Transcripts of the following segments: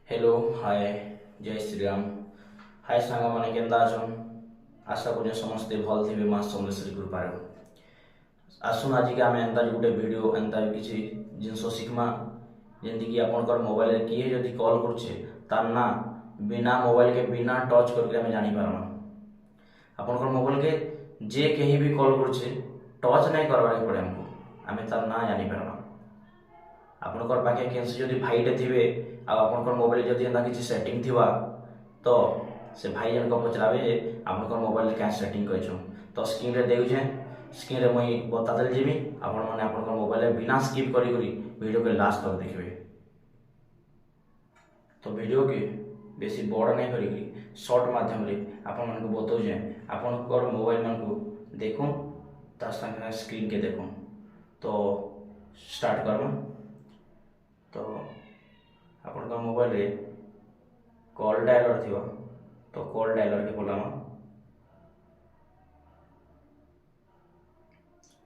Hello hi जय श्री राम। हाय सांग मैंने केन्दा अछन। आशा करें समस्ते भल थे माँ समलेश्वरी कृपार। आसुन आज के आम एंता गोटे वीडियो एंता किसी जिनस शिखमा जमीक आपंकर मोबाइल किए जदि कॉल करुचे तार ना बिना मोबाइल के बिना टच करके आम जानीपारमा। आपंकर मोबाइल के जे कहीं भी कॉल करुचे टच नहीं करवार पड़े आमको आम तार ना जानीपारमा। आपंकर पाखे कैसे जदि भाईटे थे आपंकर मोबाइल जदि एंता किसी सेटिंग थिबा तो से भाई जन को पचराबे जे आपंकर मोबाइल क्या सेटिंग कर तो स्क्रीन रे देउछे। स्क्रीन रे मुई बतादेल जेबी आपण माने आपनकर मोबाइल बिना स्किप करी करी वीडियो के लास्ट तक देखबे। तो वीडियो के बेसी बड़ नहीं करी शॉर्ट माध्यम रे आपण मन को बताउ जे आपनकर मोबाइल मन को देखो ता संगे स्क्रीन के देखो। तो स्टार्ट करमा। तो आपनकर मोबाइल रे कॉल डायलर थिबा तो कॉल डायलर के बोलामा।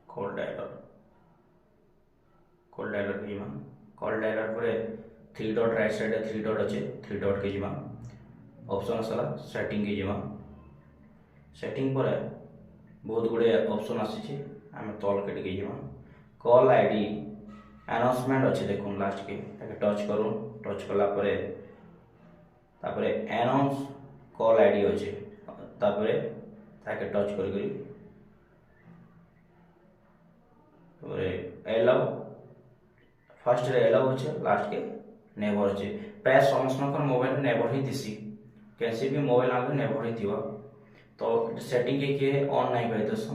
कॉल डायलर के जीमा। कॉल डायलर पर three dot right side three dot अच्छे थ्री डॉट के जीमा। ऑप्शन आसला सेटिंग के जीमा। सेटिंग पर बहुत गुड़े ऑप्शन आसी आम तल के जीमा। कॉल आईडी अनाउंसमेंट अच्छे देखो लास्ट के टच करूँ। टच कला तापरे अनाउंस कॉल आईडी अच्छे तापरे ताके टच करी एलाउ फर्स्ट रे एलाउ अच्छे लास्ट के नेवर अच्छे। प्राय समस्त मोबाइल नेवर ही दिसी कैसे भी मोबाइल आगे नेवर ही थी। तो सेटिंग के किए ऑन नहीं कर दस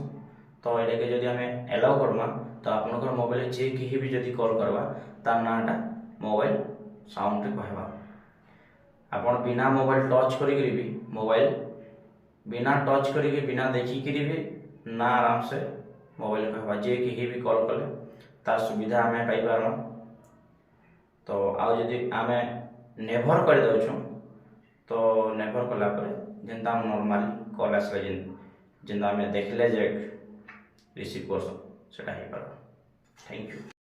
तो ये जब आम एलाउ करमा तो आपनकर मोबाइल जे कहीं भी जब कॉल करवा तार नाटा मोबाइल साउंड रे कहवा। आपन बिना मोबाइल टच करी भी मोबाइल बिना टच करी बिना देखिक भी ना आराम से मोबाइल कहवा जे कहीं भी कॉल कले तार सुविधा आम पाइबार। तो आउ जदि आम नेभर कर दउछु तो नेभर कलापर जेनता नॉर्मली कॉल आसला जेनता आम देखले जे रिसीव कर सेटा हो पार। Thank you.